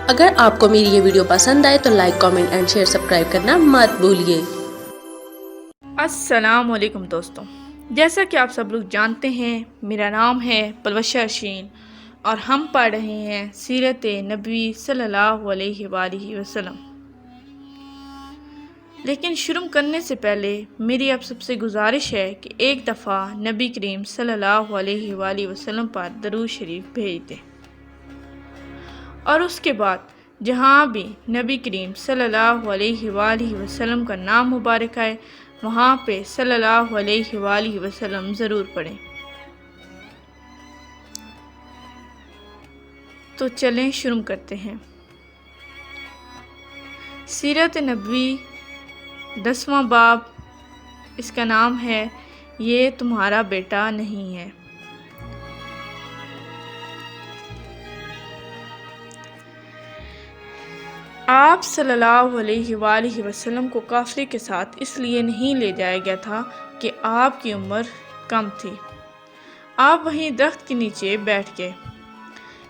اگر آپ کو میری یہ ویڈیو پسند آئے تو like, comment and share, subscribe کرنا مت بھولیے۔ السلام علیکم دوستوں، جیسا کہ آپ سب لوگ جانتے ہیں، میرا نام ہے پلوشہ اشین اور ہم پڑھ رہے ہیں سیرت نبوی صلی اللہ علیہ وآلہ وسلم۔ لیکن شروع کرنے سے پہلے میری آپ سب سے گزارش ہے کہ ایک دفعہ نبی کریم صلی اللہ علیہ وآلہ وسلم پر درود شریف بھیج دیں، اور اس کے بعد جہاں بھی نبی کریم صلی اللہ علیہ وآلہ وسلم کا نام مبارک آئے وہاں پہ صلی اللہ علیہ وآلہ وسلم ضرور پڑھیں۔ تو چلیں شروع کرتے ہیں۔ سیرت نبوی 10واں باب، اس کا نام ہے یہ تمہارا بیٹا نہیں ہے۔ آپ صلی اللہ علیہ وآلہ وسلم کو قافلے کے ساتھ اس لیے نہیں لے جایا گیا تھا کہ آپ کی عمر کم تھی۔ آپ وہیں درخت کے نیچے بیٹھ گئے۔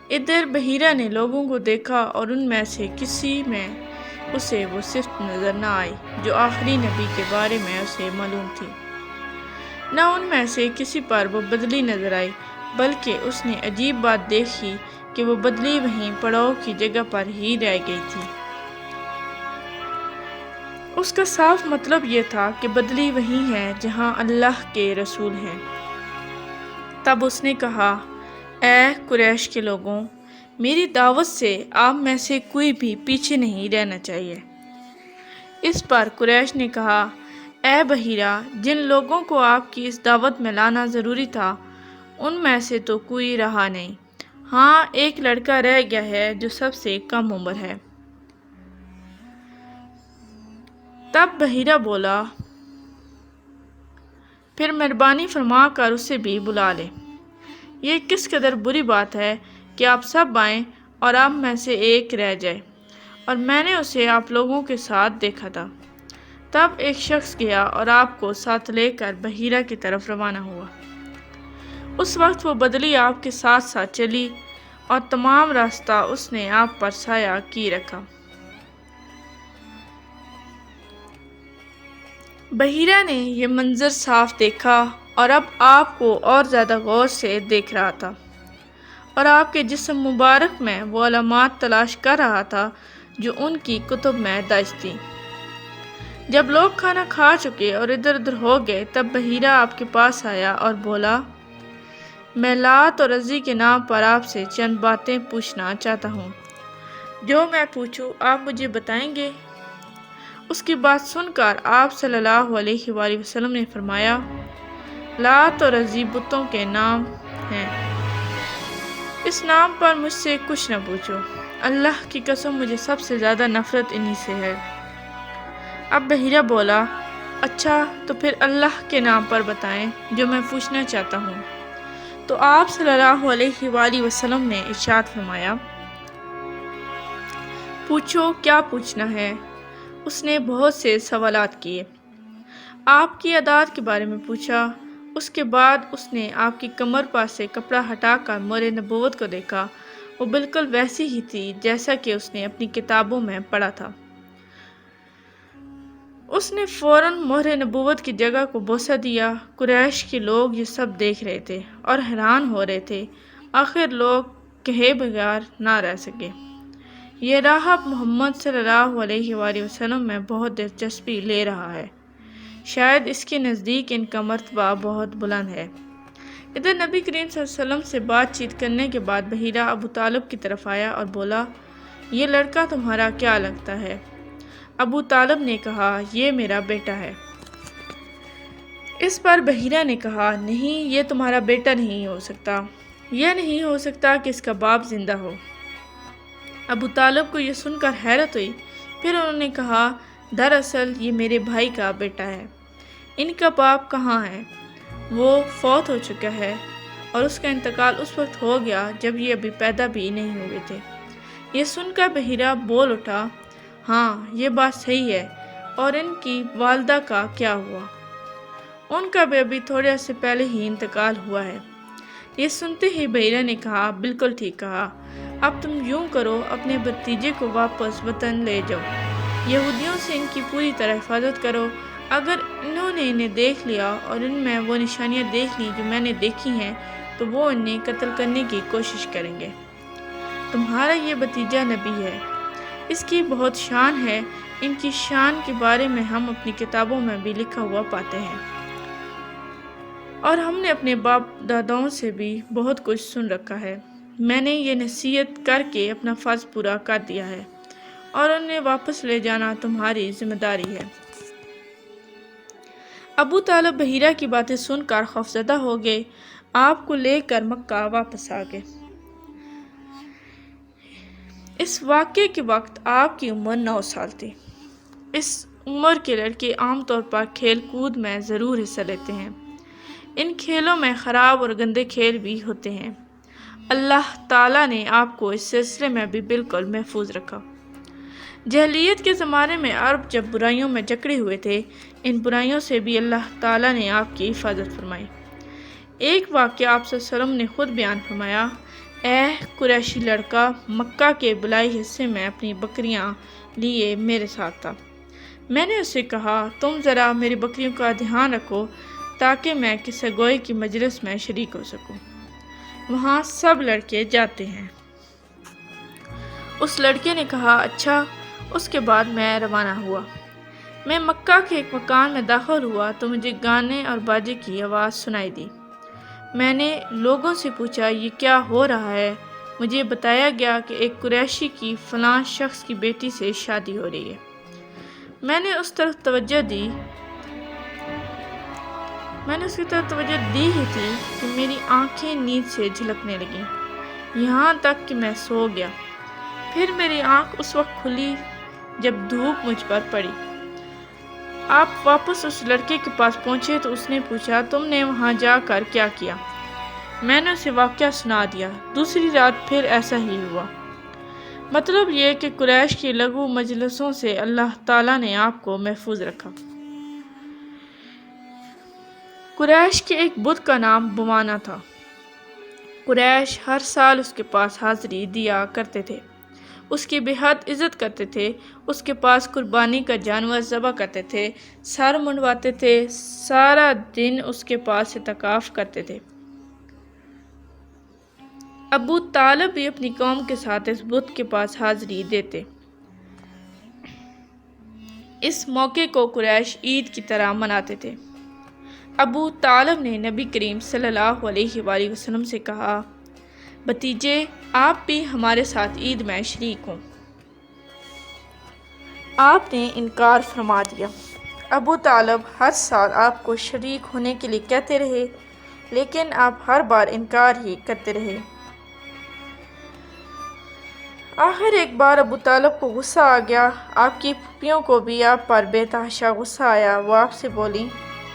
ادھر بحیرہ نے لوگوں کو دیکھا اور ان میں سے کسی میں اسے وہ صفت نظر نہ آئی جو آخری نبی کے بارے میں اسے معلوم تھی، نہ ان میں سے کسی پر وہ بدلی نظر آئی، بلکہ اس نے عجیب بات دیکھی کہ وہ بدلی وہیں پڑاؤ کی جگہ پر ہی رہ گئی تھی۔ اس کا صاف مطلب یہ تھا کہ بدلی وہی ہے جہاں اللہ کے رسول ہیں۔ تب اس نے کہا، اے قریش کے لوگوں، میری دعوت سے آپ میں سے کوئی بھی پیچھے نہیں رہنا چاہیے۔ اس پر قریش نے کہا، اے بحیرہ، جن لوگوں کو آپ کی اس دعوت میں لانا ضروری تھا ان میں سے تو کوئی رہا نہیں، ہاں ایک لڑکا رہ گیا ہے جو سب سے کم عمر ہے۔ تب بحیرہ بولا، پھر مہربانی فرما کر اسے بھی بلا لیں۔ یہ کس قدر بری بات ہے کہ آپ سب آئیں اور آپ میں سے ایک رہ جائے، اور میں نے اسے آپ لوگوں کے ساتھ دیکھا تھا۔ تب ایک شخص گیا اور آپ کو ساتھ لے کر بحیرہ کی طرف روانہ ہوا۔ اس وقت وہ بدلی آپ کے ساتھ ساتھ چلی اور تمام راستہ اس نے آپ پر سایہ کی رکھا۔ بحیرہ نے یہ منظر صاف دیکھا اور اب آپ کو اور زیادہ غور سے دیکھ رہا تھا، اور آپ کے جسم مبارک میں وہ علامات تلاش کر رہا تھا جو ان کی کتب میں درج تھیں۔ جب لوگ کھانا کھا چکے اور ادھر ادھر ہو گئے تب بحیرہ آپ کے پاس آیا اور بولا، میں لات اور عزی کے نام پر آپ سے چند باتیں پوچھنا چاہتا ہوں، جو میں پوچھوں آپ مجھے بتائیں گے؟ اس کی بات سن کر آپ صلی اللہ علیہ وآلہ وسلم نے فرمایا، لات اور عزی بتوں کے نام ہیں، اس نام پر مجھ سے کچھ نہ پوچھو، اللہ کی قسم مجھے سب سے زیادہ نفرت انہی سے ہے۔ اب بحیرہ بولا، اچھا تو پھر اللہ کے نام پر بتائیں جو میں پوچھنا چاہتا ہوں۔ تو آپ صلی اللہ علیہ وآلہ وسلم نے ارشاد فرمایا، پوچھو کیا پوچھنا ہے۔ اس نے بہت سے سوالات کیے، آپ کی عادات کے بارے میں پوچھا، اس کے بعد اس نے آپ کی کمر پر سے کپڑا ہٹا کر مہر نبوت کو دیکھا، وہ بالکل ویسی ہی تھی جیسا کہ اس نے اپنی کتابوں میں پڑھا تھا۔ اس نے فوراً مہر نبوت کی جگہ کو بوسہ دیا۔ قریش کے لوگ یہ سب دیکھ رہے تھے اور حیران ہو رہے تھے، آخر لوگ کہے بغیر نہ رہ سکے، یہ راہب محمد صلی اللہ علیہ وآلہ وسلم میں بہت دلچسپی لے رہا ہے، شاید اس کے نزدیک ان کا مرتبہ بہت بلند ہے۔ ادھر نبی کریم صلی اللہ علیہ وسلم سے بات چیت کرنے کے بعد بحیرہ ابو طالب کی طرف آیا اور بولا، یہ لڑکا تمہارا کیا لگتا ہے؟ ابو طالب نے کہا، یہ میرا بیٹا ہے۔ اس پر بحیرہ نے کہا، نہیں یہ تمہارا بیٹا نہیں ہو سکتا، یہ نہیں ہو سکتا کہ اس کا باپ زندہ ہو۔ ابو طالب کو یہ سن کر حیرت ہوئی، پھر انہوں نے کہا، دراصل یہ میرے بھائی کا بیٹا ہے، ان کا باپ کہاں ہے؟ وہ فوت ہو چکا ہے، اور اس کا انتقال اس وقت ہو گیا جب یہ ابھی پیدا بھی نہیں ہوئے تھے۔ یہ سن کر بحیرہ بول اٹھا، ہاں یہ بات صحیح ہے، اور ان کی والدہ کا کیا ہوا؟ ان کا بھی ابھی تھوڑے عرصے پہلے ہی انتقال ہوا ہے۔ یہ سنتے ہی بحیرہ نے کہا، بالکل ٹھیک کہا، اب تم یوں کرو، اپنے بھتیجے کو واپس وطن لے جاؤ، یہودیوں سے ان کی پوری طرح حفاظت کرو۔ اگر انہوں نے انہیں دیکھ لیا اور ان میں وہ نشانیاں دیکھ لیں جو میں نے دیکھی ہیں تو وہ انہیں قتل کرنے کی کوشش کریں گے۔ تمہارا یہ بھتیجا نبی ہے، اس کی بہت شان ہے، ان کی شان کے بارے میں ہم اپنی کتابوں میں بھی لکھا ہوا پاتے ہیں، اور ہم نے اپنے باپ داداؤں سے بھی بہت کچھ سن رکھا ہے۔ میں نے یہ نصیحت کر کے اپنا فرض پورا کر دیا ہے، اور انہیں واپس لے جانا تمہاری ذمہ داری ہے۔ ابو طالب بحیرہ کی باتیں سن کر خوفزدہ ہو گئے، آپ کو لے کر مکہ واپس آ گئے۔ اس واقعے کے وقت آپ کی عمر 9 سال تھی۔ اس عمر کے لڑکے عام طور پر کھیل کود میں ضرور حصہ لیتے ہیں۔ ان کھیلوں میں خراب اور گندے کھیل بھی ہوتے ہیں۔ اللہ تعالیٰ نے آپ کو اس سلسلے میں بھی بالکل محفوظ رکھا۔ جاہلیت کے زمانے میں عرب جب برائیوں میں جکڑے ہوئے تھے، ان برائیوں سے بھی اللہ تعالیٰ نے آپ کی حفاظت فرمائی۔ ایک واقعہ آپ صلی اللہ علیہ وسلم نے خود بیان فرمایا، اے قریشی لڑکا، مکہ کے بلائی حصے میں اپنی بکریاں لیے میرے ساتھ تھا۔ میں نے اسے کہا، تم ذرا میری بکریوں کا دھیان رکھو تاکہ میں قصہ گوئی کی مجلس میں شریک ہو سکوں۔ وہاں سب لڑکے جاتے ہیں۔ اس لڑکے نے کہا، اچھا۔ اس کے بعد میں روانہ ہوا۔ میں مکہ کے ایک مکان میں داخل ہوا تو مجھے گانے اور باجے کی آواز سنائی دی۔ میں نے لوگوں سے پوچھا، یہ کیا ہو رہا ہے؟ مجھے بتایا گیا کہ ایک قریشی کی فلاں شخص کی بیٹی سے شادی ہو رہی ہے۔ میں نے اس کی طرف توجہ دی ہی تھی کہ میری آنکھیں نیند سے جھلکنے لگیں، یہاں تک کہ میں سو گیا۔ پھر میری آنکھ اس وقت کھلی جب دھوپ مجھ پر پڑی۔ آپ واپس اس لڑکے کے پاس پہنچے تو اس نے پوچھا، تم نے وہاں جا کر کیا کیا؟ میں نے اسے واقعہ سنا دیا۔ دوسری رات پھر ایسا ہی ہوا۔ مطلب یہ کہ قریش کی لغو مجلسوں سے اللہ تعالیٰ نے آپ کو محفوظ رکھا۔ قریش کے ایک بت کا نام بوانا تھا۔ قریش ہر سال اس کے پاس حاضری دیا کرتے تھے، اس کی بے حد عزت کرتے تھے، اس کے پاس قربانی کا جانور ذبح کرتے تھے، سر منڈواتے تھے، سارا دن اس کے پاس اعتکاف کرتے تھے۔ ابو طالب بھی اپنی قوم کے ساتھ اس بت کے پاس حاضری دیتے۔ اس موقع کو قریش عید کی طرح مناتے تھے۔ ابو طالب نے نبی کریم صلی اللہ علیہ وآلہ وسلم سے کہا، بھتیجے، آپ بھی ہمارے ساتھ عید میں شریک ہوں۔ آپ نے انکار فرما دیا۔ ابو طالب ہر سال آپ کو شریک ہونے کے لیے کہتے رہے، لیکن آپ ہر بار انکار ہی کرتے رہے۔ آخر ایک بار ابو طالب کو غصہ آ گیا۔ آپ کی پھوپھیوں کو بھی آپ پر بے تحاشا غصہ آیا۔ وہ آپ سے بولیں،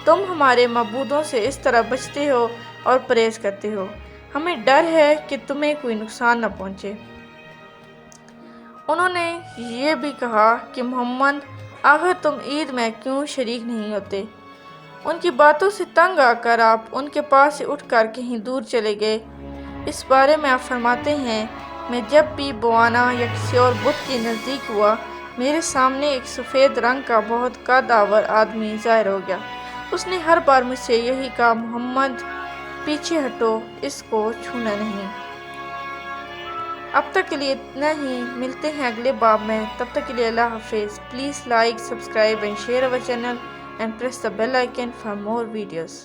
تم ہمارے معبودوں سے اس طرح بچتے ہو اور پرہیز کرتے ہو، ہمیں ڈر ہے کہ تمہیں کوئی نقصان نہ پہنچے۔ انہوں نے یہ بھی کہا کہ محمد، آخر تم عید میں کیوں شریک نہیں ہوتے؟ ان کی باتوں سے تنگ آ کر آپ ان کے پاس سے اٹھ کر کہیں دور چلے گئے۔ اس بارے میں آپ فرماتے ہیں، میں جب بھی بوانا یا کسی اور بت کے نزدیک ہوا، میرے سامنے ایک سفید رنگ کا بہت قد آور آدمی ظاہر ہو گیا۔ اس نے ہر بار مجھ سے یہی کہا، محمد پیچھے ہٹو، اس کو چھونا نہیں۔ اب تک کے لیے اتنا ہی، ملتے ہیں اگلے باب میں، تب تک کے لیے اللہ حافظ۔ Please like, subscribe and share our channel and press the bell icon for more videos.